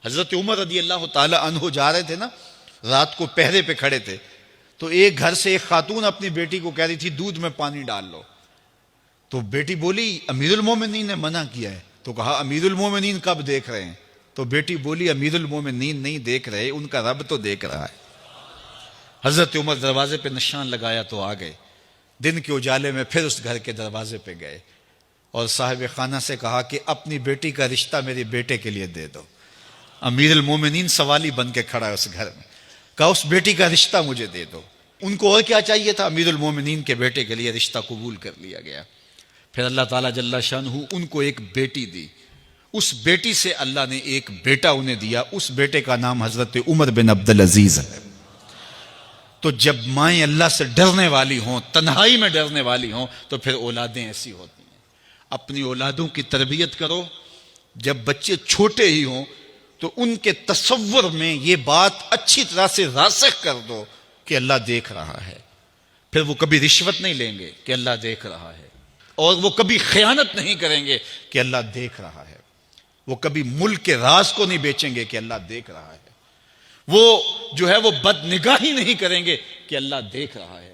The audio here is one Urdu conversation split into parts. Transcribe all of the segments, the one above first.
حضرت عمر رضی اللہ تعالی عنہ جا رہے تھے نا، رات کو پہرے پہ کھڑے تھے، تو ایک گھر سے ایک خاتون اپنی بیٹی کو کہہ رہی تھی دودھ میں پانی ڈال لو، تو بیٹی بولی امیر المومنین نے منع کیا ہے، تو کہا امیر المومنین کب دیکھ رہے ہیں؟ تو بیٹی بولی امیر المومنین نہیں دیکھ رہے، ان کا رب تو دیکھ رہا ہے۔ حضرت عمر دروازے پہ نشان لگایا تو آ گئے، دن کے اجالے میں پھر اس گھر کے دروازے پہ گئے اور صاحب خانہ سے کہا کہ اپنی بیٹی کا رشتہ میرے بیٹے کے لیے دے دو۔ امیر المومنین سوالی بن کے کھڑا ہے اس گھر میں، کہا اس بیٹی کا رشتہ مجھے دے دو۔ ان کو اور کیا چاہیے تھا؟ امیر المومنین کے بیٹے کے لیے رشتہ قبول کر لیا گیا۔ پھر اللہ تعالیٰ جل شانہ ان کو ایک بیٹی دی، اس بیٹی سے اللہ نے ایک بیٹا انہیں دیا، اس بیٹے کا نام حضرت عمر بن عبدالعزیز ہے۔ تو جب مائیں اللہ سے ڈرنے والی ہوں، تنہائی میں ڈرنے والی ہوں، تو پھر اولادیں ایسی ہوتی ہیں۔ اپنی اولادوں کی تربیت کرو، جب بچے چھوٹے ہی ہوں تو ان کے تصور میں یہ بات اچھی طرح سے راسخ کر دو کہ اللہ دیکھ رہا ہے۔ پھر وہ کبھی رشوت نہیں لیں گے کہ اللہ دیکھ رہا ہے، اور وہ کبھی خیانت نہیں کریں گے کہ اللہ دیکھ رہا ہے، وہ کبھی ملک کے راز کو نہیں بیچیں گے کہ اللہ دیکھ رہا ہے، وہ جو ہے وہ بد نگاہی نہیں کریں گے کہ اللہ دیکھ رہا ہے۔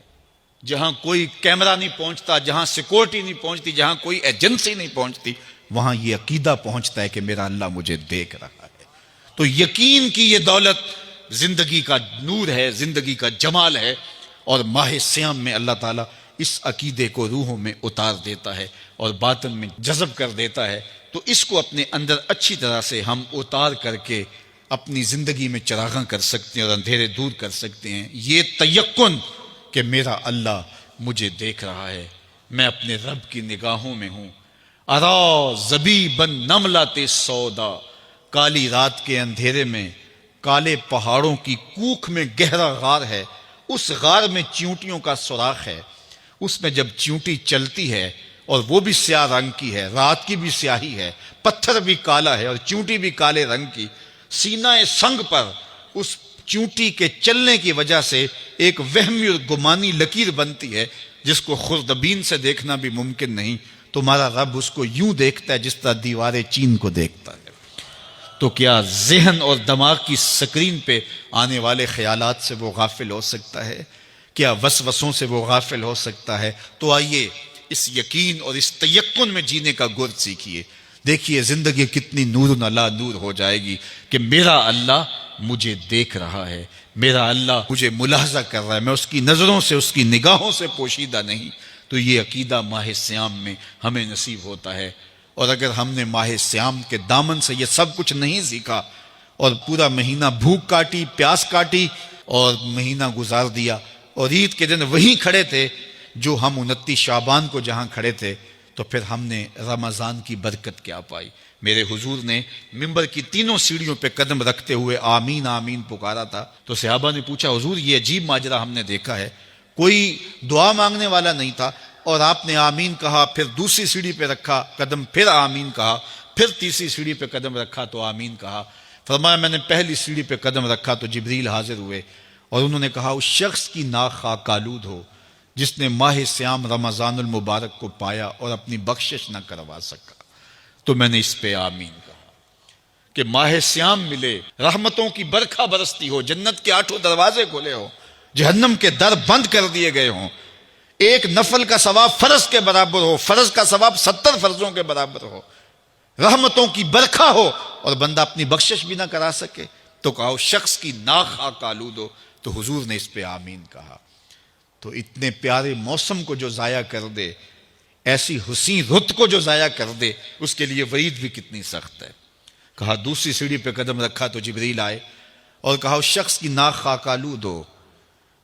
جہاں کوئی کیمرہ نہیں پہنچتا، جہاں سیکورٹی نہیں پہنچتی، جہاں کوئی ایجنسی نہیں پہنچتی، وہاں یہ عقیدہ پہنچتا ہے کہ میرا اللہ مجھے دیکھ رہا ہے۔ تو یقین کی یہ دولت زندگی کا نور ہے، زندگی کا جمال ہے، اور ماہ سیام میں اللہ تعالیٰ اس عقیدے کو روحوں میں اتار دیتا ہے اور باطن میں جذب کر دیتا ہے۔ تو اس کو اپنے اندر اچھی طرح سے ہم اتار کر کے اپنی زندگی میں چراغاں کر سکتے ہیں اور اندھیرے دور کر سکتے ہیں۔ یہ تیقن کہ میرا اللہ مجھے دیکھ رہا ہے، میں اپنے رب کی نگاہوں میں ہوں۔ ارا زبیباً نملۃ سودا، کالی رات کے اندھیرے میں کالے پہاڑوں کی کوکھ میں گہرا غار ہے، اس غار میں چیونٹیوں کا سوراخ ہے، اس میں جب چیونٹی چلتی ہے اور وہ بھی سیاہ رنگ کی ہے، رات کی بھی سیاہی ہے، پتھر بھی کالا ہے اور چیونٹی بھی کالے رنگ کی، سینہ سنگ پر اس چیونٹی کے چلنے کی وجہ سے ایک وہمی اور گمانی لکیر بنتی ہے جس کو خوردبین سے دیکھنا بھی ممکن نہیں۔ تمہارا رب اس کو یوں دیکھتا ہے جس طرح دیوار چین کو دیکھتا ہے۔ تو کیا ذہن اور دماغ کی سکرین پہ آنے والے خیالات سے وہ غافل ہو سکتا ہے؟ کیا وسوسوں سے وہ غافل ہو سکتا ہے؟ تو آئیے اس یقین اور اس تیقن میں جینے کا گر سیکھیے۔ دیکھیے زندگی کتنی نور علی نور ہو جائے گی کہ میرا اللہ مجھے دیکھ رہا ہے، میرا اللہ مجھے ملاحظہ کر رہا ہے، میں اس کی نظروں سے، اس کی نگاہوں سے پوشیدہ نہیں۔ تو یہ عقیدہ ماہ سیام میں ہمیں نصیب ہوتا ہے۔ اور اگر ہم نے ماہ سیام کے دامن سے یہ سب کچھ نہیں سیکھا اور پورا مہینہ بھوک کاٹی، پیاس کاٹی اور مہینہ گزار دیا، اور عید کے دن وہیں کھڑے تھے جو ہم 29 شعبان کو جہاں کھڑے تھے، تو پھر ہم نے رمضان کی برکت کیا پائی؟ میرے حضور نے ممبر کی تینوں سیڑھیوں پہ قدم رکھتے ہوئے آمین آمین پکارا تھا۔ تو صحابہ نے پوچھا حضور یہ عجیب ماجرا ہم نے دیکھا ہے، کوئی دعا مانگنے والا نہیں تھا اور آپ نے آمین کہا، پھر دوسری سیڑھی پہ رکھا قدم، پھر آمین کہا، پھر تیسری سیڑھی پہ قدم رکھا تو آمین کہا۔ فرمایا میں نے پہلی سیڑھی پہ قدم رکھا تو جبریل حاضر ہوئے اور انہوں نے کہا اس شخص کی ناک خاک آلود ہو جس نے ماہ سیام رمضان المبارک کو پایا اور اپنی بخشش نہ کروا سکا۔ تو میں نے اس پہ آمین کہا کہ ماہ سیام ملے، رحمتوں کی برکھا برستی ہو، جنت کے 8 دروازے کھلے ہو، جہنم کے در بند کر دیے گئے ہوں، ایک نفل کا ثواب فرض کے برابر ہو، فرض کا ثواب 70 فرضوں کے برابر ہو، رحمتوں کی برکھا ہو اور بندہ اپنی بخشش بھی نہ کرا سکے، تو کہا اس شخص کی ناک خاک آلود ہو۔ تو حضور نے اس پہ آمین کہا۔ تو اتنے پیارے موسم کو جو ضائع کر دے، ایسی حسین رت کو جو ضائع کر دے، اس کے لیے وعید بھی کتنی سخت ہے۔ کہا دوسری سیڑھی پہ قدم رکھا تو جبریل آئے اور کہا اس شخص کی ناک خاک آلود ہو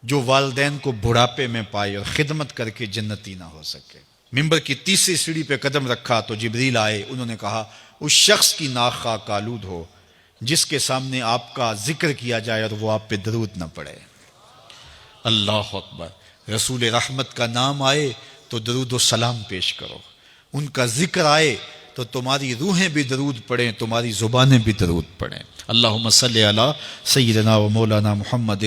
جو والدین کو بڑھاپے میں پائے اور خدمت کر کے جنتی نہ ہو سکے۔ ممبر کی تیسری سیڑھی پہ قدم رکھا تو جبریل آئے، انہوں نے کہا اس شخص کی ناک خاک آلود ہو جس کے سامنے آپ کا ذکر کیا جائے اور وہ آپ پہ درود نہ پڑے۔ اللہ اکبر۔ رسول رحمت کا نام آئے تو درود و سلام پیش کرو، ان کا ذکر آئے تو تمہاری روحیں بھی درود پڑھیں، تمہاری زبانیں بھی درود پڑھیں۔ اللہم صلی علی سیدنا و مولانا محمد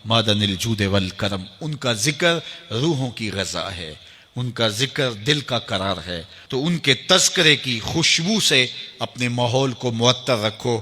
معدن الجود والکرم۔ ان کا ذکر روحوں کی غذا ہے، ان کا ذکر دل کا قرار ہے، تو ان کے تذکرے کی خوشبو سے اپنے ماحول کو معطر رکھو۔